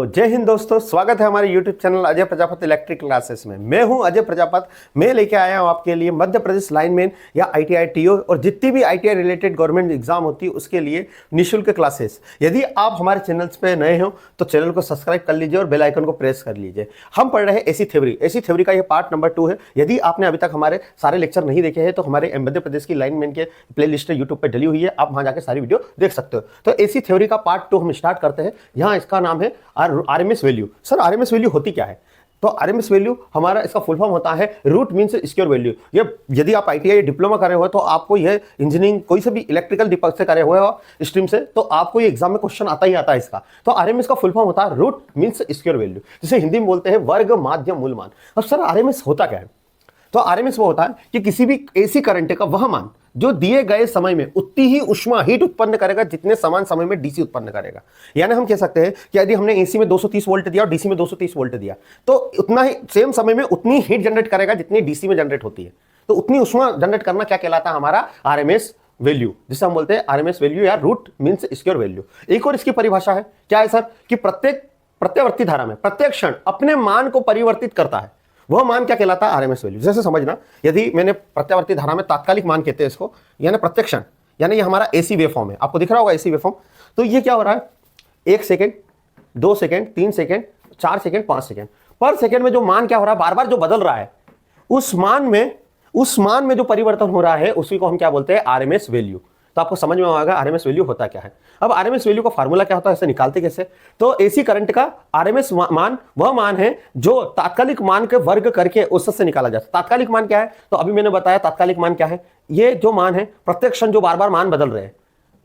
तो जय हिंद दोस्तों, स्वागत है हमारे YouTube channel Ajay Prajapati electric classes में। मैं हूं अजय प्रजापति। मैं लेके आया हूं आपके लिए मध्य प्रदेश लाइनमैन या ITI TO और जितनी भी ITI रिलेटेड गवर्नमेंट एग्जाम होती है उसके लिए निःशुल्क क्लासेस। यदि आप हमारे चैनल्स पे नए हो तो चैनल को सब्सक्राइब कर लीजिए और बेल आइकन को प्रेस कर लीजिए। हम पढ़ रहे हैं एसी थ्योरी का ये पार्ट नंबर 2 है। यदि आपने अभी तक हमारे सारे लेक्चर नहीं देखे हैं तो हमारे मध्य प्रदेश की लाइनमैन के प्ले लिस्ट यूट्यूब पर डली हुई है, आप वहां जाकर सारी वीडियो देख सकते हो। तो एसी थ्योरी का पार्ट 2 हम स्टार्ट करते हैं। यहाँ इसका नाम है RMS value. Sir RMS value होती क्या है? तो आरएमएस वैल्यू हमारा इसका फुल फॉर्म होता है रूट मींस स्क्वायर वैल्यू। ये यदि आप आईटीआई डिप्लोमा करे हुए तो आपको ये इंजीनियरिंग कोई से भी इलेक्ट्रिकल डिपार्टमेंट से करे हुए हो स्ट्रीम से तो आपको ये एग्जाम में क्वेश्चन आता ही आता है इसका। तो आरएमएस का फुल फॉर्म होता है रूट मींस स्क्वायर वैल्यू, जिसे हिंदी में बोलते हैं वर्ग माध्य मूल मान। अब सर आरएमएस होता क्या है? तो आरएमएस वो होता है कि किसी भी एसी करंट का वह मान जो दिए गए समय में उतनी ही उष्मा हीट उत्पन्न करेगा जितने समान समय में डीसी उत्पन्न करेगा। यानी हम कह सकते हैं कि यदि हमने एसी में 230 वोल्ट दिया और डीसी में 230 वोल्ट दिया तो उतना ही सेम समय में उतनी हीट जनरेट करेगा जितनी डीसी में जनरेट होती है। तो उतनी उष्मा जनरेट करना क्या कहलाता है? हमारा आरएमएस वैल्यू, जिसे हम बोलते हैं आरएमएस वैल्यू या रूट मींस स्क्वायर वैल्यू। एक और इसकी परिभाषा है, क्या है सर? कि प्रत्यवर्ती धारा में प्रत्येक क्षण अपने मान को परिवर्तित करता है, वह मान क्या कहलाता है? RMS value. जैसे समझना, यदि मैंने प्रत्यावर्ती धारा में तात्कालिक मान कहते हैं इसको, यानी प्रत्येक क्षण, यानी ये हमारा एसी वेव फॉर्म है, आपको दिख रहा होगा एसी वेव फॉर्म। तो ये क्या हो रहा है? 1 second, 2 second, 3 second, 4 second, 5 second, पर सेकेंड में जो मान क्या हो रहा है, बार बार जो बदल रहा है, उस मान में जो परिवर्तन हो रहा है उसी को हम क्या बोलते हैं? RMS value. तो आपको समझ में आएगा आरएमएस वैल्यू होता क्या है। अब आरएमएस वैल्यू का फार्मूला क्या होता है, इसे निकालते कैसे? तो एसी करंट का आरएमएस मान वह मान है जो तात्कालिक मान के वर्ग करके औसत से निकाला जाता है। तात्कालिक मान क्या है? तो अभी मैंने बताया तात्कालिक मान क्या है। ये जो मान है प्रत्येक क्षण जो बार बार मान बदल रहे हैं,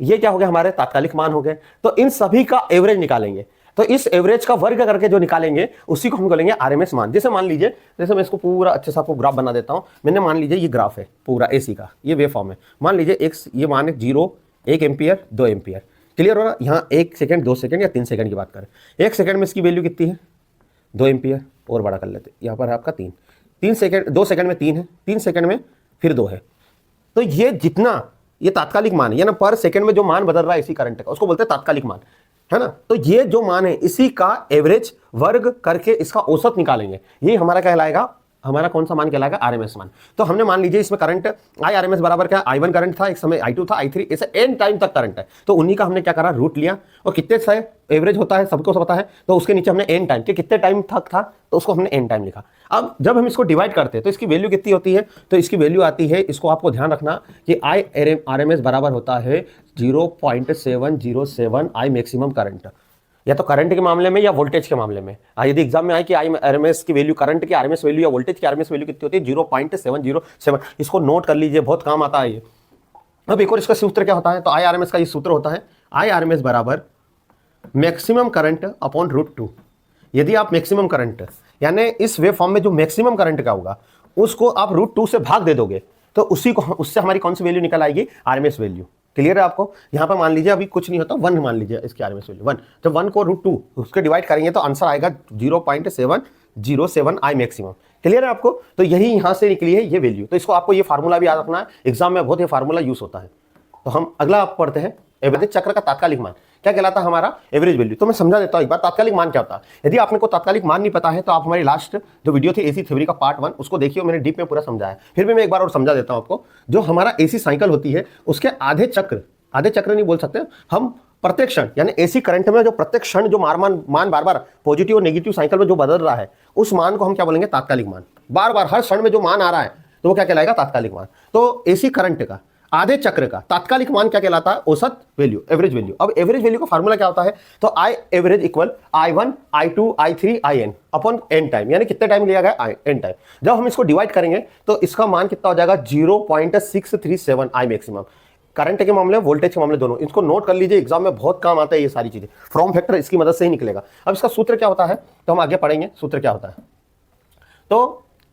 ये क्या हो गया? हमारे तात्कालिक मान हो गए। तो इन सभी का एवरेज निकालेंगे, तो इस एवरेज का वर्ग करके जो निकालेंगे उसी को हम बोलेंगे आरएमएस मान। जैसे मान लीजिए, जैसे मैं इसको पूरा अच्छे से आपको ग्राफ बना देता हूं। मैंने मान लीजिए ये ग्राफ है पूरा एसी का, ये वेव फॉर्म है। मान लीजिए ये मान है 0, 1 एम्पियर, 2 एम्पियर। क्लियर हो रहा? यहाँ 1 सेकंड, 2 सेकंड या 3 सेकंड की बात करें। 1 सेकंड में इसकी वैल्यू कितनी है? 2 एम्पियर। और बड़ा कर लेते, यहाँ पर है आपका 3 सेकंड, 2 सेकंड में 3 है, 3 सेकंड में फिर 2 है। तो ये जितना ये तात्कालिक मान है, यानी पर सेकंड में जो मान बदल रहा है इसी करंट का, उसको बोलते हैं तात्कालिक मान, है ना। तो ये जो मान है इसी का एवरेज वर्ग करके इसका औसत निकालेंगे, ये हमारा कहलाएगा, हमारा कौन सा मान कहलाएगा? आरएमएस मान। तो हमने मान लीजिए इसमें करंट आई आरएमएस बराबर क्या? I1 करंट था, एक समय I2 था, I3, ऐसे एन टाइम तक करंट है। तो उन्हीं का हमने क्या करा? रूट लिया। और कितने से एवरेज होता है सबको सब पता है, तो उसके नीचे हमने एन टाइम के कितने टाइम तक था तो उसको हमने एन टाइम लिखा। अब जब हम इसको डिवाइड करते हैं तो इसकी वैल्यू कितनी होती है? तो इसकी वैल्यू आती है, इसको आपको ध्यान रखना कि आई आरएमएस बराबर होता है 0.707 आई मैक्सिमम करंट, या तो करंट के मामले में या वोल्टेज के मामले में। यदि एग्जाम में आए कि आई आरएमएस की वैल्यू, करंट की आरएमएस वैल्यू या वोल्टेज की आरएमएस वैल्यू कितनी होती है? 0.707। इसको नोट कर लीजिए, बहुत काम आता है ये। अब एक और इसका सूत्र क्या होता है? तो आई आरएमएस का ये सूत्र होता है आई आरएमएस बराबर मैक्सिमम करंट अपॉन √2। यदि आप मैक्सिमम करंट, यानी इस वेव फॉर्म में जो मैक्सिमम करंट का होगा उसको आप √2 से भाग दे दोगे तो उससे हमारी कौन सी वैल्यू निकल आएगी? RMS value. क्लियर है आपको? यहाँ पर मान लीजिए अभी कुछ नहीं होता, 1 मान लीजिए इसकी आरएमएस वैल्यू 1। जब 1 को √2 उसके डिवाइड करेंगे तो आंसर आएगा 0.707 आई मैक्सिमम। क्लियर है आपको? तो यही यहाँ से निकली है ये वैल्यू। तो इसको आपको ये फार्मूला भी याद रखना है, एग्जाम में बहुत ये फार्मूला यूज होता है। तो हम अगला आप पढ़ते हैं एवरेज चक्र का तात्कालिक मान क्या कहलाता है? हमारा एवरेज वैल्यू। तो मैं समझा देता हूं एक बार तात्कालिक मान क्या होता है। यदि आपने को तात्कालिक मान नहीं पता है तो आप हमारी लास्ट जो वीडियो थी एसी थ्योरी का पार्ट 1 उसको देखिए, मैंने डीप में पूरा समझाया। फिर भी मैं एक बार और समझा देता हूं आपको। जो हमारा एसी साइकिल होती है उसके आधे चक्र नहीं बोल सकते हम, प्रत्येक क्षण, यानी एसी करंट में जो प्रत्येक क्षण जो मान बार बार पॉजिटिव और नेगेटिव साइकिल में जो बदल रहा है उस मान को हम क्या बोलेंगे? तात्कालिक मान। बार बार हर क्षण में जो मान आ रहा है तो वो क्या कहलाएगा? तात्कालिक मान। तो एसी करंट का आधे चक्र का तात्कालिक मान क्या कहलाता है? औसत वैल्यू, एवरेज वैल्यू। अब एवरेज वैल्यू का फार्मूला क्या होता है? तो I average equal I1, I2, I3, IN upon n time, यानी कितने टाइम लिया गया? N time. जब हम इसको डिवाइड करेंगे तो इसका मान कितना हो जाएगा? 0.637 आई मैक्सिमम। करंट के मामले, वोल्टेज के मामले दोनों। इसको नोट कर लीजिए, एग्जाम में बहुत काम आता है ये सारी चीजें। फॉर्म फैक्टर इसकी मदद से ही निकलेगा। अब इसका सूत्र क्या होता है तो हम आगे पढ़ेंगे सूत्र क्या होता है। तो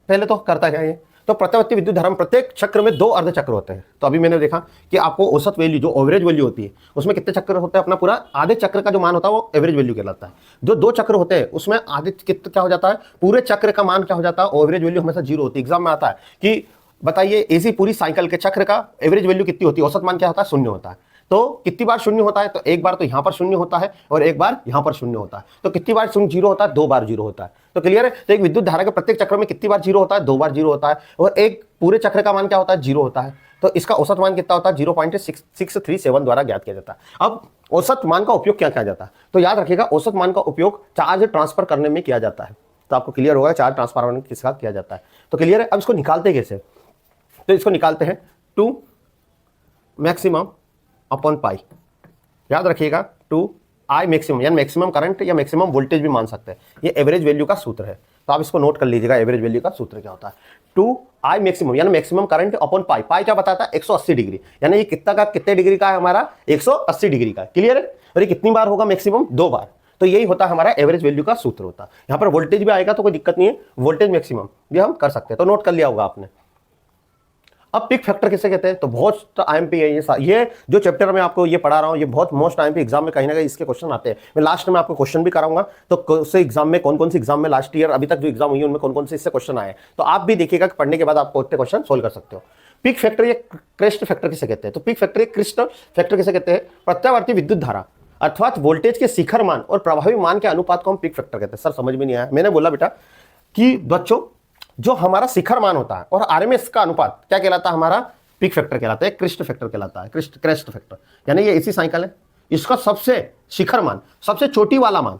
पहले तो करता क्या है, तो प्रत्यावर्ती विद्युत धारा में प्रत्येक चक्र में 2 अर्ध चक्र होते हैं। तो अभी मैंने देखा कि आपको औसत वैल्यू जो एवरेज वैल्यू होती है उसमें कितने चक्र होते हैं? अपना पूरा आधे चक्र का जो मान होता है वो एवरेज वैल्यू कहलाता है। जो 2 चक्र होते हैं उसमें आधे कितना क्या हो जाता है? पूरे चक्र का मान क्या हो जाता है? एवरेज वैल्यू हमेशा 0 होती है। एग्जाम में आता है कि बताइए एसी पूरी साइकिल के चक्र का एवरेज वैल्यू कितनी होती है? औसत मान क्या होता है? 0 होता है। तो कितनी बार शून्य होता है, तो एक बार तो यहां पर शून्य होता है और एक बार यहां पर शून्य होता है। तो कितनी बार शून्य जीरो होता है, 2 बार जीरो होता है। तो क्लियर है। तो एक विद्युत धारा के प्रत्येक चक्र में कितनी बार जीरो होता है, 2 बार जीरो होता है। और एक पूरे चक्र का मान क्या होता है, जीरो होता है। तो इसका औसत मान कितना होता है, 0.6637 द्वारा ज्ञात किया जाता है। अब औसत मान का उपयोग क्या किया जाता है, तो याद रखिएगा औसत मान का उपयोग चार्ज ट्रांसफर करने में किया जाता है। तो आपको क्लियर होगा चार्ज ट्रांसफर किसका किया जाता है। तो क्लियर है। अब इसको निकालते कैसे, तो इसको निकालते हैं 2 मैक्सिमम अपॉन पाई। याद रखिएगा 2 आई मैक्सिमम, यानी मैक्सिमम करंट या मैक्सिमम वोल्टेज भी मान सकते हैं। ये एवरेज वैल्यू का सूत्र है, तो आप इसको नोट कर लीजिएगा। एवरेज वैल्यू का सूत्र क्या होता है, 2 आई मैक्सिमम यानी मैक्सिमम करंट अपॉन पाई। पाई क्या बताता है, 180 डिग्री, यानी ये कितने डिग्री का है हमारा, 180 डिग्री का है। क्लियर है। और ये कितनी बार होगा, मैक्सिमम 2 बार। तो यही होता है हमारा एवरेज वैल्यू का सूत्र होता है। यहाँ पर वोल्टेज भी आएगा तो कोई दिक्कत नहीं है, वोल्टेज मैक्सिमम भी हम कर सकते हैं। तो नोट कर लिया होगा आपने। अब पिक फैक्टर किसे कहते हैं, तो बहुत आईएमपी है ये जो चैप्टर में आपको ये पढ़ा रहा हूँ, ये बहुत मोस्ट आईएमपी एग्जाम में कहीं ना कहीं इसके क्वेश्चन आते हैं। मैं लास्ट में आपको क्वेश्चन भी कराऊंगा, तो से एग्जाम में कौन कौन से एग्जाम में लास्ट ईयर अभी तक जो एग्जाम हुई है उनमें कौन कौन से इससे क्वेश्चन आए, तो आप भी देखिएगा कि पढ़ने के बाद आपको उतने क्वेश्चन सोल्व कर सकते हो। पिक फैक्टर या क्रेस्ट फैक्टर किसे कहते हैं, तो पिक फैक्टर या क्रेस्ट फैक्टर किसे कहते हैं, प्रत्यावर्ती विद्युत धारा अर्थात वोल्टेज के शिखर मान और प्रभावी मान के अनुपात को हम पिक फैक्टर कहते हैं। सर समझ में नहीं आया, मैंने बोला बेटा कि बच्चों जो हमारा शिखर मान होता है और आरएमएस का अनुपात क्या कहलाता है, हमारा पिक फैक्टर कहलाता है, क्रेस्ट फैक्टर कहलाता है। क्रेस्ट फैक्टर यानी ये एसी साइकिल है, इसका सबसे शिखर मान, सबसे चोटी वाला मान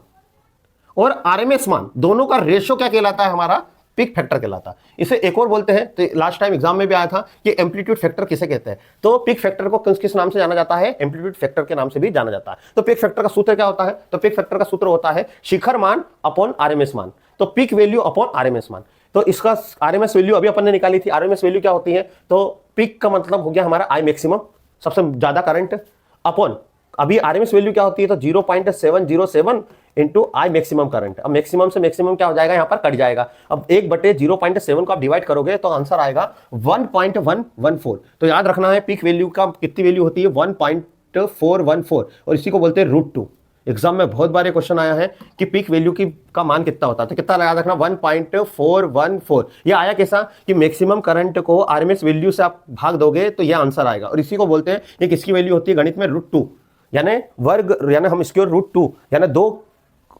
और आरएमएस मान दोनों का रेशो क्या कहलाता है, हमारा पिक फैक्टर कहलाता है। इसे एक और बोलते हैं, तो लास्ट टाइम एग्जाम में भी आया था कि एम्पलीट्यूड फैक्टर किसे कहते हैं, तो पिक फैक्टर को किस नाम से जाना जाता है, एम्पलीट्यूड फैक्टर के नाम से भी जाना जाता है। तो पिक फैक्टर का सूत्र क्या होता है, तो पिक फैक्टर का सूत्र होता है शिखर मान अपॉन आरएमएस मान, तो पिक वैल्यू अपॉन आरएमएस मान। तो इसका आरएमएस वैल्यू अभी अपन ने निकाली थी। आरएमएस वैल्यू क्या होती है, तो पिक का मतलब हो गया हमारा आई मैक्सिमम, सबसे ज्यादा करंट, अपॉन अभी आरएमएस वैल्यू क्या होती है, तो 0.707 इंटू आई मैक्सिमम करंट। अब मैक्सिमम से मैक्सिमम क्या हो जाएगा, यहां पर कट जाएगा। अब 1/0.7 को आप डिवाइड करोगे तो आंसर आएगा 1.114। तो याद रखना है पिक वैल्यू का कितनी वैल्यू होती है, 1.414, और इसी को बोलते हैं √2। एग्जाम में बहुत बार क्वेश्चन आया है कि पीक वैल्यू का मान कितना होता है, तो कितना याद रखना, 1.414। ये आया कैसा कि मैक्सिमम करंट को आरएमएस वैल्यू से आप भाग दोगे तो ये आंसर आएगा। और इसी को बोलते हैं, ये किसकी वैल्यू होती है गणित में, √2, यानी वर्ग, यानी हम इसकी √2 यानी 2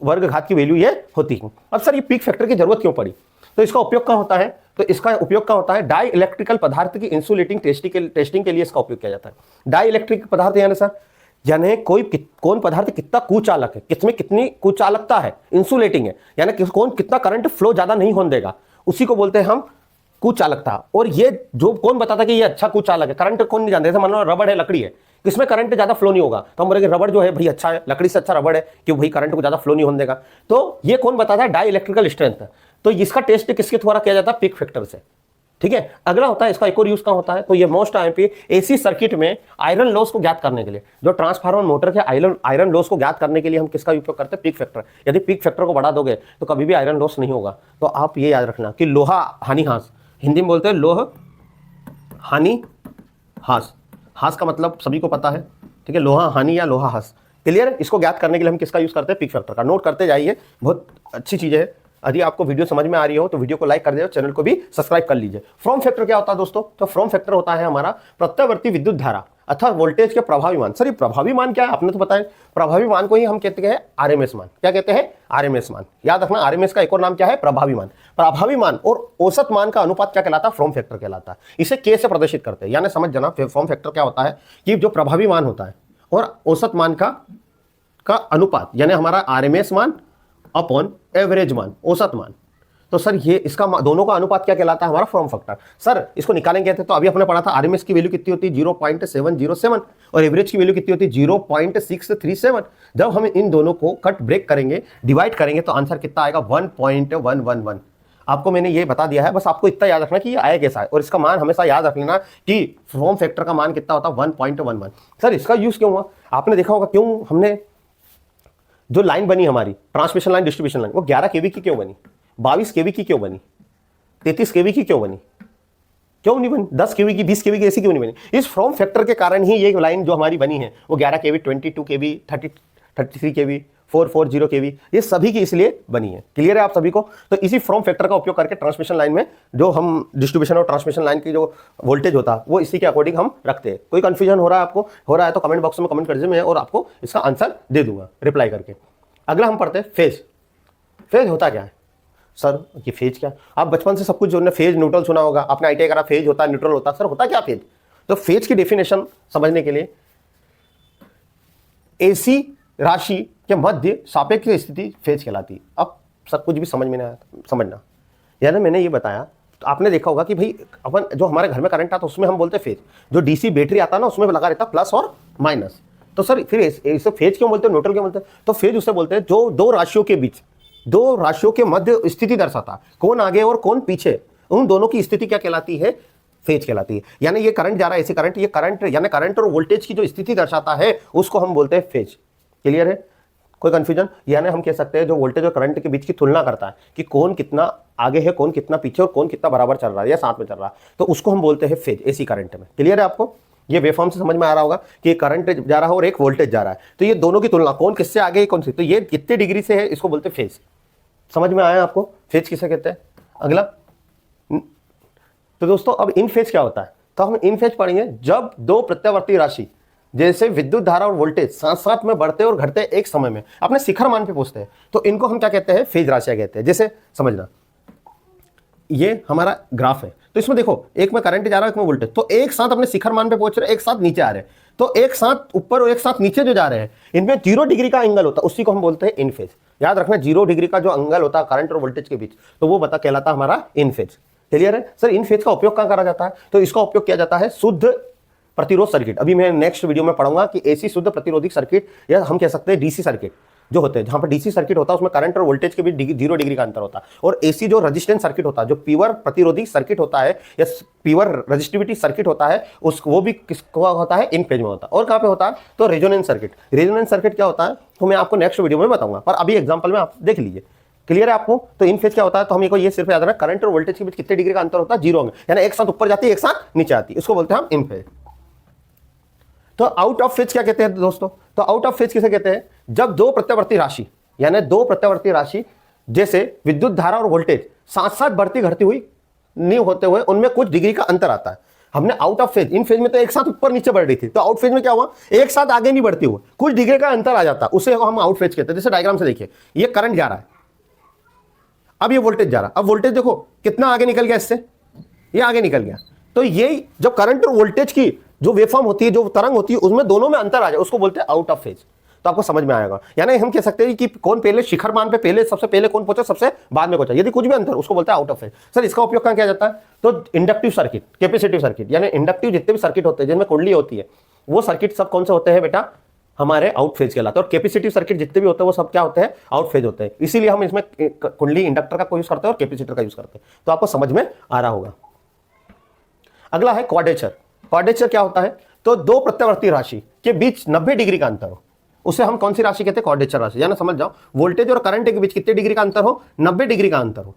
वर्ग घात की वैल्यू ये होती है। अब सर ये पीक फैक्टर की जरूरत क्यों पड़ी, तो इसका उपयोग क्या होता है, तो इसका उपयोग क्या होता है, डाई इलेक्ट्रिकल पदार्थ की इंसुलेटिंग टेस्टिंग के लिए इसका उपयोग किया जाता है। डाई इलेक्ट्रिक पदार्थ यानी सर यानी कौन पदार्थ कितना कुचालक है, किसमें कितनी कुचालकता है, इंसुलेटिंग है, यानी कौन कितना करंट फ्लो ज्यादा नहीं होने देगा, उसी को बोलते हैं हम कुचालकता। और ये जो कौन बताता है कि ये अच्छा कुचालक है, करंट कौन नहीं जानते, जैसे मान लो रबड़ है, लकड़ी है, किसमें करंट ज्यादा फ्लो नहीं होगा, तो हम बोलेंगे रबड़ जो है भाई अच्छा है, लकड़ी से अच्छा रबड़ है, क्यों भाई करंट को ज्यादा फ्लो नहीं होने देगा। तो ये कौन बताता है, डाई इलेक्ट्रिकल स्ट्रेंथ। तो इसका टेस्ट किसके द्वारा किया जाता है, पिक फैक्टर से। ठीक है। अगला होता है इसका एक और यूज का होता है, तो ये मोस्ट आईएमपी एसी सर्किट में आयरन लॉस को ज्ञात करने के लिए, जो ट्रांसफार्मर मोटर के आयरन लॉस को ज्ञात करने के लिए हम किसका उपयोग करते हैं, पिक फैक्टर। यदि पिक फैक्टर को बढ़ा दोगे तो कभी भी आयरन लॉस नहीं होगा। तो आप ये याद रखना कि लोहा हानि हास, हिंदी में बोलते हैं लोह हानि हास, हास का मतलब सभी को पता है, ठीक है, लोहा हानि या लोहा हास। क्लियर। इसको ज्ञात करने के लिए हम किसका यूज करते हैं, पिक फैक्टर का। नोट करते जाइए, बहुत अच्छी चीज है। यदि आपको वीडियो समझ में आ रही हो तो वीडियो को लाइक कर दीजिए, चैनल को भी सब्सक्राइब कर लीजिए। फ्रॉम फैक्टर क्या होता है दोस्तों, तो फ्रॉम फैक्टर होता है हमारा प्रत्यावर्ती विद्युत धारा अर्थात वोल्टेज के प्रभावी मान। सर ये प्रभावी मान क्या है, आपने तो बताया, प्रभावी मान को ही हम कहते हैं आरएमएस मान। क्या कहते हैं, आरएमएस मान। याद रखना आरएमएस का एक और नाम क्या है, प्रभावी मान। प्रभावी मान और औसत मान का अनुपात क्या कहलाता है, फ्रॉम फैक्टर कहलाता है। इसे के से प्रदर्शित करते हैं, यानी समझ जाना फ्रॉम फैक्टर क्या होता है कि जो प्रभावी मान होता है और औसत मान का अनुपात, यानी हमारा आरएमएस मान अपॉन एवरेज मान, औसत मान। तो सर ये इसका दोनों का अनुपात क्या कहलाता है, हमारा फ्रॉम फैक्टर। सर इसको निकालेंगे थे, तो अभी हमने पढ़ा था आरएमएस की वैल्यू कितनी होती है, 0.707 और एवरेज की वैल्यू कितनी होती है, 0.637। जब हम इन दोनों को कट ब्रेक करेंगे, डिवाइड करेंगे, तो आंसर कितना आएगा, 1.111। आपको मैंने ये बता दिया है, बस आपको इतना याद रखना कि ये आया कैसा है, और इसका मान हमेशा याद रख लेना कि फ्रॉम फैक्टर का मान कितना होता है, 1.11। सर इसका यूज क्यों हुआ, आपने देखा होगा, क्यों हमने जो लाइन बनी हमारी ट्रांसमिशन लाइन, डिस्ट्रीब्यूशन लाइन, वो 11 केवी की क्यों बनी, 22 केवी की क्यों बनी, 33 केवी की क्यों बनी, क्यों नहीं बनी, 10 केवी की, 20 केवी की ऐसी क्यों नहीं बनी। इस फ्रॉम फैक्टर के कारण ही ये लाइन जो हमारी बनी है वो 11 केवी, 22 केवी, 33 केवी, 440 kV, ये सभी की इसलिए बनी है। क्लियर है आप सभी को? तो इसी फॉर्म फैक्टर का उपयोग करके ट्रांसमिशन लाइन में जो हम डिस्ट्रीब्यूशन और ट्रांसमिशन लाइन की जो वोल्टेज होता है वो इसी के अकॉर्डिंग हम रखते हैं। कोई कंफ्यूजन हो रहा है आपको? हो रहा है तो कमेंट बॉक्स में कमेंट कर दीजिए, मैं और आपको इसका आंसर दे दूंगा रिप्लाई करके। अगला हम पढ़ते हैं फेज। फेज होता क्या है सर? ये फेज क्या? आप बचपन से सब कुछ जो है फेज न्यूट्रल सुना होगा, आपने आईटीआई करा, फेज होता है न्यूट्रल होता है। सर होता क्या फेज? तो फेज की डेफिनेशन समझने के लिए एसी राशि के मध्य सापेक्ष स्थिति फेज कहलाती। अब सब कुछ भी समझ में नहीं आया, समझना। यानी मैंने ये बताया तो आपने देखा होगा कि भाई अपन जो हमारे घर में करंट आता है उसमें हम बोलते हैं फेज, जो डीसी बैटरी आता है ना उसमें लगा रहता है प्लस और माइनस। तो सर फिर इसे फेज क्यों बोलते हैं, न्यूट्रल क्यों बोलते हैं? तो फेज उसे बोलते हैं जो दो राशियों के बीच, दो राशियों के मध्य स्थिति दर्शाता, कौन आगे और कौन पीछे, उन दोनों की स्थिति क्या कहलाती है? फेज कहलाती है। यानी ये करंट जा रहा है, ऐसे करंट, ये करंट यानी करंट और वोल्टेज की जो स्थिति दर्शाता है उसको हम बोलते हैं फेज। क्लियर है? कोई कंफ्यूजन? यानी हम कह सकते हैं जो वोल्टेज और करंट के बीच की तुलना करता है कि कौन कितना आगे है, कौन कितना पीछे और कौन कितना बराबर चल रहा है या साथ में चल रहा है, तो उसको हम बोलते हैं फेज एसी करंट में। क्लियर है आपको? ये वेवफॉर्म से समझ में आ रहा होगा कि करंट जा रहा है और एक वोल्टेज जा रहा है, तो ये दोनों की तुलना कौन किससे आगे है, कौन सी, तो ये कितने डिग्री से है, इसको बोलते हैं फेज। समझ में आया आपको फेज किसे कहते हैं? अगला, तो दोस्तों अब इन फेज क्या होता है? तो हम इन फेज पढ़ेंगे जब दो प्रत्यावर्ती राशि जैसे विद्युत धारा और वोल्टेज साथ साथ में बढ़ते और घटते एक समय में अपने शिखर मान पे पहुंचते हैं, तो इनको हम क्या कहते हैं? फेज राशियां कहते हैं। जैसे समझना, ये हमारा ग्राफ है, तो इसमें देखो एक में करंट जा रहा है, एक में वोल्टेज, तो एक साथ अपने शिखर मान पे पहुंच रहे हैं, एक साथ नीचे आ रहे हैं, तो एक साथ ऊपर और एक साथ नीचे जो जा रहे हैं इनमें 0 डिग्री का एंगल होता है, उसी को हम बोलते हैं इन फेज। याद रखना 0 डिग्री का जो एंगल होता है करंट और वोल्टेज के बीच, तो वो कहलाता है हमारा इन फेज। क्लियर है? सर इन फेज का उपयोग कहां करा जाता है? तो इसका उपयोग किया जाता है शुद्ध प्रतिरोध सर्किट। अभी मैं नेक्स्ट वीडियो में पढ़ूंगा कि एसी शुद्ध प्रतिरोधी सर्किट, या हम कह सकते हैं डीसी सर्किट जो होते हैं, जहां पर डीसी सर्किट होता है उसमें करंट और वोल्टेज के बीच 0 डिग्री का अंतर होता है, और एसी जो रेजिस्टेंस सर्किट होता है, जो प्योर प्रतिरोधी सर्किट होता है या प्योर रेजिस्टिविटी सर्किट होता है, वो भी किसका होता है? इन फेज में होता है। और कहां पे होता है? तो रेजोनेंस सर्किट। रेजोनेंस सर्किट क्या होता है तो मैं आपको नेक्स्ट वीडियो में बताऊंगा, पर अभी एग्जाम्पल में आप देख लीजिए। क्लियर है आपको? तो इन फेज क्या होता है, तो हमें ये सिर्फ याद रखना, करंट और वोल्टेज के बीच कितने डिग्री का अंतर होता है? 0 में, यानी एक साथ ऊपर जाती है एक साथ नीचे आती है, इसको बोलते हैं हम इन फेज। तो आउट ऑफ फेज क्या कहते हैं दोस्तों? तो आउट ऑफ फेज किसे कहते हैं? जब दो प्रत्यावर्ती राशि, यानी दो प्रत्यावर्ती राशि जैसे विद्युत धारा और वोल्टेज साथ साथ बढ़ती घटती हुई नहीं होते हुए उनमें कुछ डिग्री का अंतर आता है। हमने out of phase, in phase में तो एक साथ ऊपर नीचे बढ़ रही थी, तो आउट फेज में क्या हुआ? एक साथ आगे नहीं बढ़ती हुई कुछ डिग्री का अंतर आ जाता, उसे हम आउट फेज कहते हैं। जैसे डायग्राम से देखिए, ये करंट जा रहा है, अब ये वोल्टेज जा रहा है, अब वोल्टेज देखो कितना आगे निकल गया, इससे ये आगे निकल गया। तो ये जब करंट और वोल्टेज की जो वेवफॉर्म होती है, जो तरंग होती है, उसमें दोनों में अंतर आ जाए, उसको बोलते हैं आउट ऑफ फेज। तो आपको समझ में आएगा। यानी हम कह सकते हैं कि कौन पहले शिखर मान पे पहले, सबसे पहले कौन पहुंचा, सबसे बाद में पहुंचा, यदि कुछ भी अंतर, उसको बोलते हैं आउट ऑफ फेज। सर इसका उपयोग कहां किया जाता है? तो इंडक्टिव सर्किट, कैपेसिटिव सर्किट, यानी इंडक्टिव जितने भी सर्किट होते हैं जिनमें कुंडली होती है, वो सर्किट सब कौन से होते हैं बेटा? हमारे आउट फेज कहलाते हैं। और कैपेसिटिव सर्किट जितने भी होते हैं वो सब क्या होते हैं? आउट फेज होते हैं। इसीलिए हम इसमें कुंडली इंडक्टर का यूज करते हैं और कैपेसिटर का यूज करते हैं। तो आपको समझ में आ रहा होगा। अगला है क्वाड्रेचर। क्वाड्रेचर क्या होता है? तो दो प्रत्यावर्ती राशि के बीच 90 डिग्री का अंतर हो, उसे हम कौन सी राशि कहते हैं? क्वाड्रेचर राशि। यानी समझ जाओ, वोल्टेज और करंट के बीच कितने डिग्री का अंतर हो? 90 डिग्री का अंतर हो,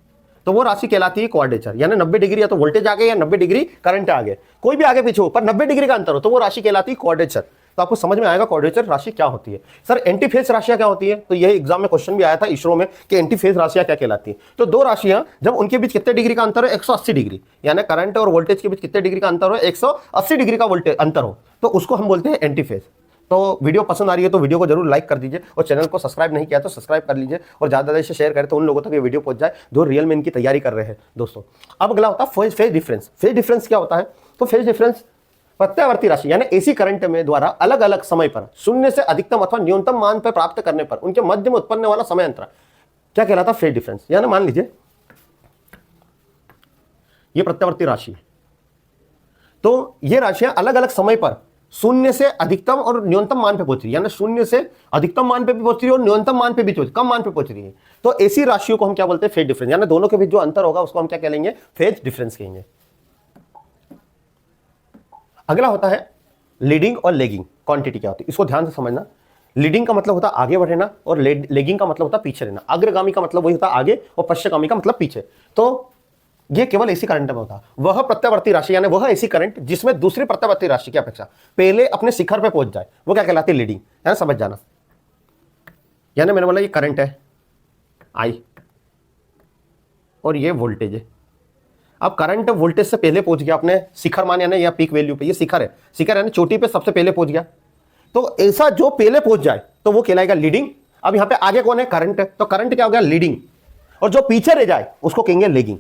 तो वो राशि कहलाती है क्वाड्रेचर। यानी 90 डिग्री या तो वोल्टेज आगे या 90 डिग्री करंट आगे, कोई भी आगे पीछे हो, पर 90 डिग्री का अंतर हो, तो वो राशि कहलाती है क्वाड्रेचर। तो आपको समझ में आएगा क्वाड्रेचर राशि क्या होती है। सर एंटीफेज राशियां क्या होती है? तो यही एग्जाम में क्वेश्चन भी आया था इसरो में कि एंटीफेज राशियां क्या कहलाती है। तो दो राशियां जब उनके बीच कितने डिग्री का अंतर है? 180 डिग्री, यानी करंट और वोल्टेज के बीच कितने डिग्री का अंतर हो? 180 डिग्री का वोल्टेज अंतर हो, तो उसको हम बोलते हैं एंटीफेज। तो वीडियो पसंद आ रही है तो वीडियो को जरूर लाइक कर दीजिए, और चैनल को सब्सक्राइब नहीं किया तो सब्सक्राइब कर लीजिए, और ज़्यादा से शेयर करें तो उन लोगों तक ये वीडियो पहुंच जाए जो रियल में इनकी तैयारी कर रहे हैं दोस्तों। अब अगला होता है फेज डिफरेंस। फेज डिफरेंस क्या होता है? तो फेज डिफरेंस प्रत्यावर्ती राशि यानी एसी करंट में द्वारा अलग अलग समय पर शून्य से अधिकतम अथवा न्यूनतम मान पर प्राप्त करने पर उनके मध्य में उत्पन्न वाला समय अंतर क्या कहलाता है? Phase difference. यानी मान लीजिए ये प्रत्यावर्ती राशि, तो ये राशियां अलग अलग समय पर शून्य से अधिकतम और न्यूनतम मान पे पहुंच रही है, यानी शून्य से अधिकतम मान पे भी पहुंच रही है और न्यूनतम मान पे भी कम मान पे पहुंच रही है, तो ऐसी राशियों को हम क्या बोलते हैं? Phase difference. यानी दोनों के बीच जो अंतर होगा उसको हम क्या कहेंगे? फेज डिफरेंस कहेंगे। अगला होता है लीडिंग और लेगिंग क्वांटिटी क्या होती है, इसको ध्यान से समझना। लीडिंग का मतलब होता है आगे बढ़ना, और लेगिंग का मतलब होता है पीछे रहना। अग्रगामी का मतलब वही होता है आगे, और पश्चिमगामी का मतलब पीछे। तो ये केवल एसी करंट में होता है। वह प्रत्यावर्ती राशि यानी वह एसी करंट जिसमें दूसरी प्रत्यावर्ती राशि की अपेक्षा पहले अपने शिखर पे पहुंच जाए, वो क्या कहलाती है? लीडिंग। यानी समझ जाना, यानी मैंने बोला ये करंट है आई और ये वोल्टेज है। अब करंट वोल्टेज से पहले पहुंच गया अपने शिखर मान यानी या पीक वैल्यू पे, ये शिखर है, शिखर यानी चोटी पे सबसे पहले पहुंच गया। तो ऐसा जो पहले पहुंच जाए तो वो कहलाएगा लीडिंग। अब यहां पे आगे कौन है, करंट है, तो करंट क्या हो गया, लीडिंग। और जो पीछे रह जाए उसको कहेंगे लेगिंग।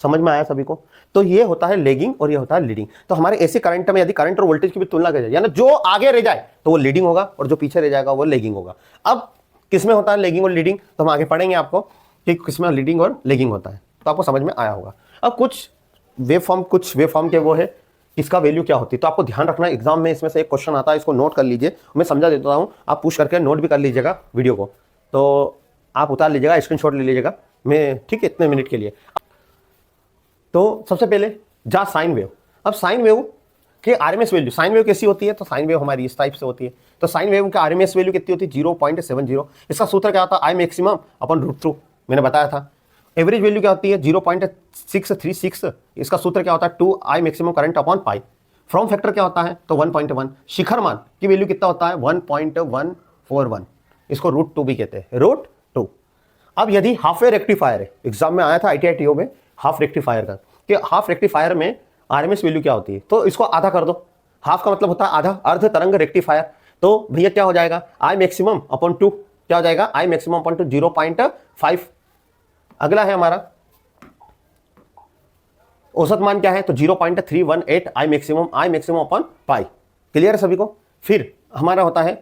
समझ में आया सभी को? तो ये होता है लेगिंग और ये होता है लीडिंग। तो हमारे ऐसे करंट में यदि करंट और वोल्टेज की भी तुलना की जाए, यानी जो आगे रह जाए तो वो लीडिंग होगा और जो पीछे रह जाएगा वो लेगिंग होगा। अब किसमें होता है लेगिंग और लीडिंग, तो हम आगे पढ़ेंगे आपको कि किसमें लीडिंग और लेगिंग होता है, तो आपको समझ में आया होगा। अब कुछ वेव फॉर्म के वो है इसका वैल्यू क्या होती है, तो आपको ध्यान रखना एग्जाम में इसमें से एक क्वेश्चन आता है, इसको नोट कर लीजिए, मैं समझा देता हूँ, आप पुश करके नोट भी कर लीजिएगा वीडियो को, तो आप उतार लीजिएगा, स्क्रीनशॉट ले लीजिएगा मैं, ठीक है, इतने मिनट के लिए। तो सबसे पहले जा साइन वेव। अब साइन वेव के आरएमएस वैल्यू, साइन वेव कैसी होती है, तो साइन वेव हमारी इस टाइप से होती है। तो साइन वेव का आरएमएस वैल्यू कितनी होती है, 0.70। इसका सूत्र क्या होता है, आई मैक्सिमम अपन √2, मैंने बताया था। एवरेज वैल्यू क्या होती है, 0.636। इसका सूत्र क्या होता है, 2 I maximum current upon pi. From factor क्या होता है, तो 1.1। शिखर मान की वैल्यू कितना होता है, 1.141। इसको √2 भी कहते हैं, √2। अब यदि हाफ वे रेक्टिफायर है, एग्जाम में आया था ITI TO में हाफ रेक्टिफायर का, कि हाफ रेक्टिफायर में आरएमएस वैल्यू क्या होती है, तो इसको आधा कर दो। हाफ का मतलब होता है आधा, अर्ध तरंग रेक्टिफायर। तो भैया क्या हो जाएगा, आई मैक्सिमम अपॉन 2, क्या हो जाएगा, आई मैक्सिमम अपॉन 2 0.5। अगला है हमारा औसत मान क्या है, तो 0.318 I maximum upon pi. Clear है सभी को? फिर हमारा होता है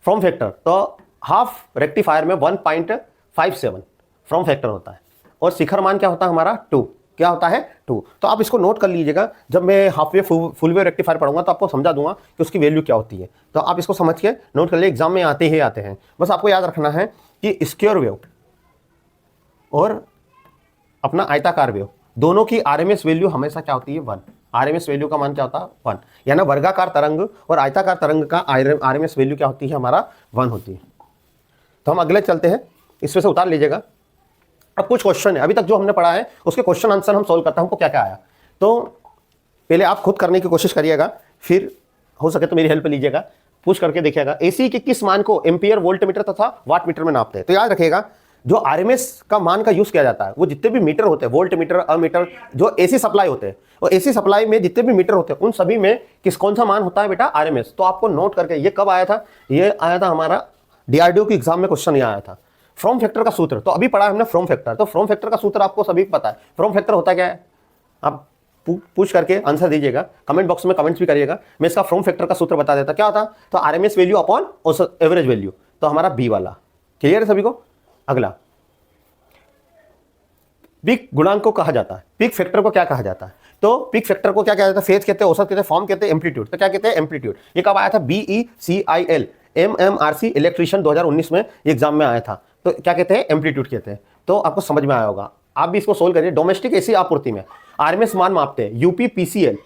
फ्रॉम फैक्टर, तो हाफ रेक्टिफायर में 1.57 फ्रॉम फैक्टर होता है, और शिखर मान क्या होता है हमारा 2, क्या होता है 2। तो आप इसको नोट कर लीजिएगा, जब मैं हाफ वे फुल वे रेक्टिफायर पढ़ूंगा तो आपको समझा दूंगा कि उसकी वैल्यू क्या होती है। तो आप इसको समझ के नोट कर लिए, एग्जाम में आते हैं। बस आपको याद रखना है कि स्क्वायर वेव और अपना आयताकार वेव दोनों की आरएमएस वैल्यू हमेशा क्या होती है, 1। आरएमएस वैल्यू का मान क्या होता है, 1। यानी वर्गाकार तरंग और आयताकार तरंग का आरएमएस वैल्यू क्या होती है, हमारा 1 होती है। तो हम अगले चलते हैं, इसमें से उतार लीजिएगा। अब कुछ क्वेश्चन है, अभी तक जो हमने पढ़ा है उसके क्वेश्चन आंसर हम सॉल्व करते हैं, हमको क्या क्या आया। तो पहले आप खुद करने की कोशिश करिएगा, फिर हो सके तो मेरी हेल्प लीजिएगा, पूछ करके देखिएगा। एसी के किस मान को एम्पियर वोल्ट मीटर तथा वाट मीटर में नापते हैं, तो याद रखिएगा जो आरएमएस का मान का यूज किया जाता है वो जितने भी मीटर होते हैं, वोल्ट मीटर, अमीटर, जो एसी सप्लाई होते हैं, और एसी सप्लाई में जितने भी मीटर होते हैं उन सभी में कौन सा मान होता है बेटा, आरएमएस। तो आपको नोट करके, ये कब आया था, ये आया था हमारा डीआरडीओ के एग्जाम में क्वेश्चन ये आया था। फ्रॉम फैक्टर का सूत्र, तो अभी पढ़ा हमने फ्रॉम फैक्टर, तो फ्रॉम फैक्टर का सूत्र आपको सभी पता है। फ्रॉम फैक्टर होता क्या है, आप पूछ करके आंसर दीजिएगा, कमेंट बॉक्स में कमेंट्स भी करिएगा, मैं इसका फ्रॉम फैक्टर का सूत्र बता देता। क्या होता, तो RMS value upon average value, तो हमारा बी वाला। क्लियर है सभी को? अगला पीक गुणांक को कहा जाता है, पीक फैक्टर को क्या कहा जाता है, तो पीक फैक्टर को क्या कहा जाता है, फेज कहते हैं, औसत कहते हैं, फॉर्म कहते हैं, एम्पलीट्यूड। तो क्या कहते हैं, एम्पलीट्यूड। ये कब आया था, BECIL MMRC इलेक्ट्रीशियन 2019 में एग्जाम में आया था। तो क्या कहते हैं, एम्पलीट्यूड कहते हैं। तो आपको समझ में आया होगा, आप भी इसको सोल्व करिए। डोमेस्टिक एसी आपूर्ति में आरएमएस मान मापते हैं, यूपीपीसीएल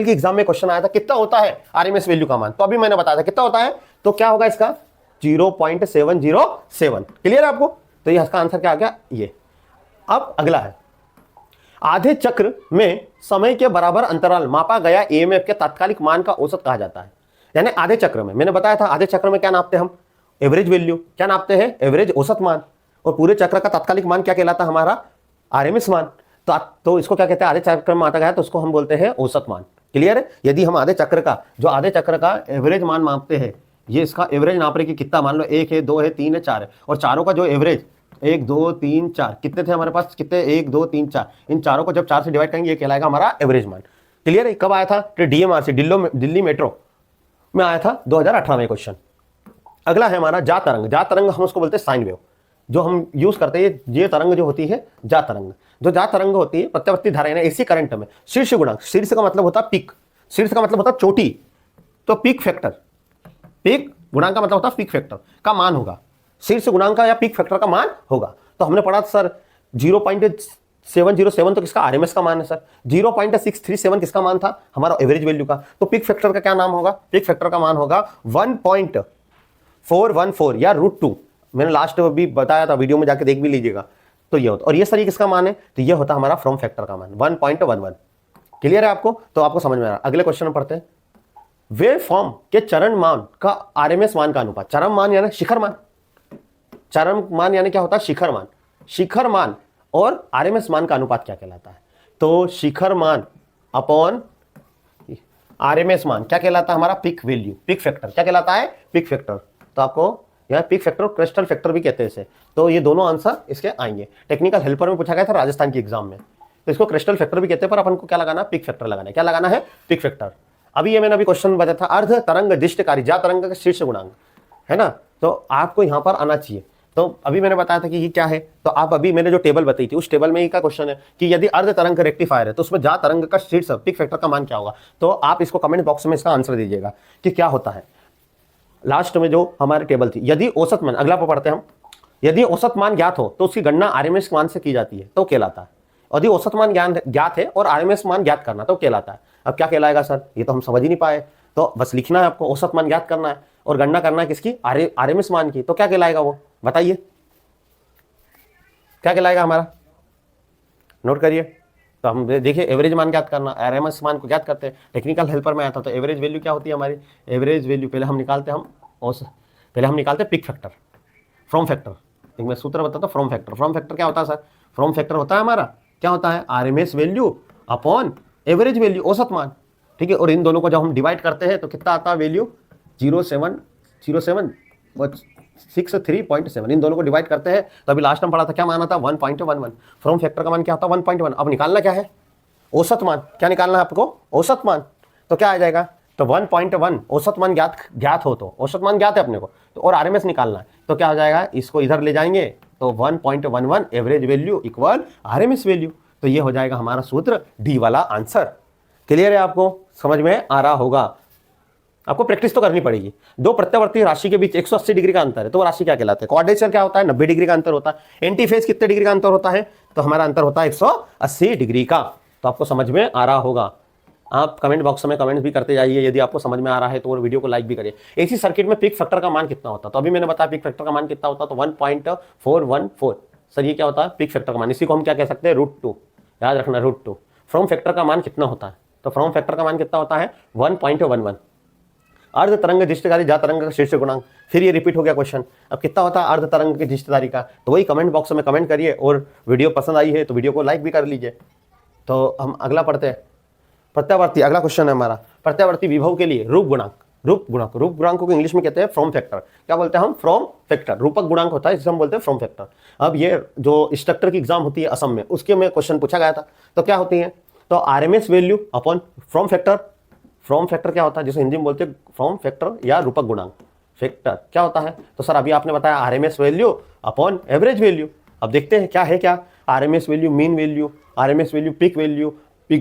की एग्जाम में क्वेश्चन आया था, कितना होता है आरएमएस वैल्यू का मान, तो अभी मैंने बताया था कितना होता है, तो क्या होगा इसका 0.707। क्लियर है आपको? तो ये इसका आंसर क्या आ गया, ये। अब अगला है, आधे चक्र में समय के बराबर अंतराल मापा गया ईएमएफ के तात्कालिक मान का औसत कहा जाता है। यानी आधे चक्र में, मैंने बताया था आधे चक्र में क्या नापते हैं हम, एवरेज वैल्यू। क्या नापते हैं, एवरेज, औसत मान। और पूरे चक्र का तात्कालिक मान क्या कहलाता है, हमारा आरएमएस मान। तो इसको क्या कहते हैं, आधे चक्र में आता गया तो उसको हम बोलते हैं औसत मान। क्लियर है? यदि हम आधे चक्र का एवरेज मान मापते हैं, ये इसका एवरेज नाप रहे कि कितना, मान लो 1 है, 2 है, 3 है, 4 है, और चारों का जो एवरेज 1 2 3 4 कितने थे हमारे पास, कितने, 1 2 3 4, इन चारों को जब 4 से डिवाइड करेंगे ये कहलाएगा हमारा एवरेज मान। क्लियर है? कब आया था, तो DMRC दिल्ली मेट्रो में आया था 2018 में क्वेश्चन। अगला है हमारा जा तरंग हम उसको बोलते हैं साइन वेव, जो हम यूज करते हैं। ये तरंग जो होती है जा तरंग होती है प्रत्यावर्ती धारा यानी एसी करंट में शीर्ष गुणांक, शीर्ष का मतलब होता है पीक, शीर्ष का मतलब होता है चोटी, तो पीक गुणांक का मतलब होता है पीक फैक्टर का मान होगा, शीर्ष गुणांक का या पीक फैक्टर का मान होगा। तो हमने पढ़ा सर 0.707 तो किसका, आरएमएस का मान है सर। 0.637 किसका मान था, हमारा एवरेज वैल्यू का। तो पीक फैक्टर का क्या नाम होगा, पीक फैक्टर का मान होगा 1.414 या √2। मैंने लास्ट भी बताया था, वीडियो में जाके देख भी लीजिएगा। तो ये होता, और ये सर किसका मान है, तो ये होता हमारा फ्रॉम फैक्टर का मान 1.11। क्लियर है आपको? तो आपको समझ में आ रहा है। अगले क्वेश्चन में पढ़ते हैं, वेव फॉर्म के चरण मान का आरएमएस मान का अनुपात। चरम मान यानी शिखर मान, चरम मान यानी क्या होता है, शिखर मान। शिखर मान और आरएमएस मान का अनुपात क्या कहलाता है? तो शिखर मान अपॉन आरएमएस मान क्या कहलाता है? हमारा पीक वैल्यू, पीक फैक्टर क्या कहलाता है? Peak factor. तो आपको यहाँ पीक फैक्टर और क्रिस्टल फैक्टर भी कहते हैं इसे। तो ये दोनों आंसर इसके आएंगे। टेक्निकल हेल्पर में पूछा गया था राजस्थान की एग्जाम में, तो इसको क्रिस्टल फैक्टर भी कहते हैं, पर अपन को क्या लगाना? पीक फैक्टर लगाना है। क्या लगाना है? Peak factor. अभी ये मैंने अभी क्वेश्चन बताया था, अर्ध तरंग दिष्टकारी जा तरंग का शीर्ष गुणांक है ना, तो आपको यहाँ पर आना चाहिए। तो अभी मैंने बताया था कि ये क्या है, तो आप अभी मैंने जो टेबल बताई थी उस टेबल में ही का क्वेश्चन है कि यदि अर्ध तरंग का रेक्टिफायर है तो उसमें जा तरंग का शीर्ष पीक फैक्टर का मान क्या होगा। तो आप इसको कमेंट बॉक्स में इसका आंसर दीजिएगा कि क्या होता है। लास्ट में जो हमारी टेबल थी, यदि औसत मान, अगला पढ़ते हैं हम, यदि औसत मान ज्ञात हो तो उसकी गणना आरएमएस मान से की जाती है तो कहलाता है। यदि औसत मान ज्ञात है और आरएमएस मान ज्ञात करना तो कहलाता है। अब क्या कहलाएगा सर, ये तो हम समझ ही नहीं पाए। तो बस लिखना है आपको, औसत मान ज्ञात करना है और गणना करना है किसकी? आरएमएस मान की। तो क्या कहलाएगा वो, बताइए क्या कहलाएगा हमारा, नोट करिए। तो हम देखिए एवरेज मान ज्ञात करना, आरएमएस मान को ज्ञात करते हैं। टेक्निकल हेल्पर में आया था, तो एवरेज वैल्यू क्या होती है हमारी? एवरेज वैल्यू पहले हम निकालते हैं पहले हम निकालते हैं पिक फैक्टर, फ्रॉम फैक्टर। एक मैं सूत्र बताता हूँ, फ्रॉम फैक्टर। फ्रॉम फैक्टर क्या होता है सर? फ्रॉम फैक्टर होता है हमारा क्या होता है? RMS value upon average value, औसत मान, ठीक है। और इन दोनों को जब हम डिवाइड करते हैं तो कितना आता है वैल्यू? 0707 और 63.7, इन दोनों को डिवाइड करते हैं तो अभी लास्ट में पढ़ा था क्या मान आता? 1.11। फ्रॉम फैक्टर का मान क्या होता है? 1.1। अब निकालना क्या है? औसत मान। क्या निकालना है आपको? औसत मान। तो क्या आ जाएगा? तो 1.1 औसत मान ज्ञात हो, तो औसत मान ज्ञात है अपने को, तो और आरएमएस निकालना है तो क्या हो जाएगा? इसको इधर ले जाएंगे तो 1.11 average value equal RMS value. तो ये हो जाएगा हमारा सूत्र, डी वाला आंसर। क्लियर है? आपको समझ में आ रहा होगा। आपको प्रैक्टिस तो करनी पड़ेगी। दो प्रत्यावर्ती राशि के बीच 180 डिग्री का अंतर है तो वो राशि क्या कहलाता है? क्वाड्रेचर क्या होता है? 90 डिग्री का अंतर होता है। एंटीफेज कितने डिग्री का अंतर होता है? तो हमारा अंतर होता है 180 डिग्री का। तो आपको समझ में आ रहा होगा। आप कमेंट बॉक्स में कमेंट्स भी करते जाइए यदि आपको समझ में आ रहा है तो, और वीडियो को लाइक भी करिए। एसी सर्किट में पीक फैक्टर का मान कितना होता है? तो अभी मैंने बताया पीक फैक्टर का मान कितना होता है, तो 1.414। सर ये क्या होता है? पीक फैक्टर का मान। इसी को हम क्या कह सकते हैं? √2। याद रखना √2। फ्रॉम फैक्टर का मान कितना होता है? तो फ्रॉम फैक्टर का मान कितना होता है? 1.11। अर्ध तरंग दिष्टकारी जा तरंग का शीर्ष गुणांक, फिर ये रिपीट हो गया क्वेश्चन। अब कितना होता है अर्ध तरंग की दिष्टकारी का? तो वही कमेंट बॉक्स में कमेंट करिए, और वीडियो पसंद आई है तो वीडियो को लाइक भी कर लीजिए। तो हम अगला पढ़ते हैं, प्रत्यावर्ती। अगला क्वेश्चन है हमारा, प्रत्यावर्ती विभव के लिए रूप गुणांक। रूप गुणांक को इंग्लिश में कहते हैं फ्रॉम फैक्टर। क्या बोलते हैं हम? From factor. रूपक गुणांक होता है जिसे हम बोलते हैं फ्रॉम फैक्टर। अब ये जो इंस्ट्रक्टर की एग्जाम होती है असम में, उसके में क्वेश्चन पूछा गया था। तो क्या होती है? तो RMS value upon from factor. From factor क्या होता है? जिसे हिंदी में बोलते हैं फ्रॉम फैक्टर या रूपक गुणांक। फैक्टर क्या होता है? तो सर अभी आपने बताया RMS value upon average value. अब देखते हैं क्या है क्या। RMS value, mean value, RMS value, peak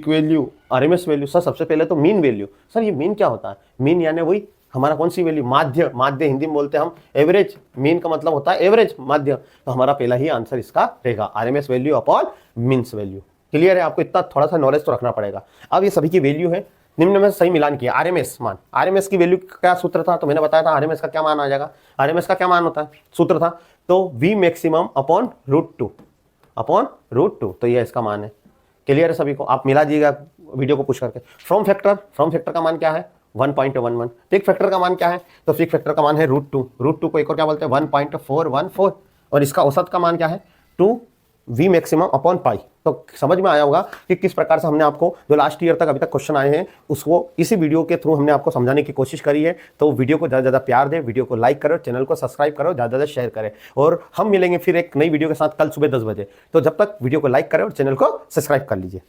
value, RMS value. Sir सबसे पहले तो मीन वैल्यू। सर ये मीन क्या होता है? मीन यानी वही हमारा कौन सी वैल्यू? माध्य हिंदी में बोलते हैं हम एवरेज। मीन का मतलब होता है एवरेज, माध्य। तो हमारा पहला ही आंसर इसका रहेगा RMS value upon means value. Clear है? आपको इतना थोड़ा सा नॉलेज तो रखना पड़ेगा। अब ये सभी की वैल्यू है, निम्न में सही मिलान किया। आरएमएस मान, आरएमएस की वैल्यू क्या सूत्र था? तो मैंने बताया था आरएमएस का क्या मान आ जाएगा। आरएमएस का क्या मान होता है? सूत्र था तो वी मैक्सिमम अपॉन √2। तो ये इसका मान है। क्लियर है सभी को? आप मिला दीजिएगा वीडियो को पुश करके। फ्रॉम फैक्टर का मान क्या है? 1.11। पिक फैक्टर का मान क्या है? तो पिक फैक्टर का मान है √2 को एक और क्या बोलते हैं? 1.414। और इसका औसत का मान क्या है? 2v maximum upon pi. तो समझ में आया होगा कि किस प्रकार से हमने आपको जो लास्ट ईयर तक अभी तक क्वेश्चन आए हैं उसको इसी वीडियो के थ्रू हमने आपको समझाने की कोशिश करी है। तो वीडियो को ज़्यादा से ज़्यादा प्यार दें, वीडियो को लाइक करो, चैनल को सब्सक्राइब करो, ज़्यादा से ज़्यादा शेयर करें। और हम मिलेंगे फिर एक नई वीडियो के साथ कल सुबह 10 बजे। तो जब तक वीडियो को लाइक करें और चैनल को सब्सक्राइब कर लीजिए।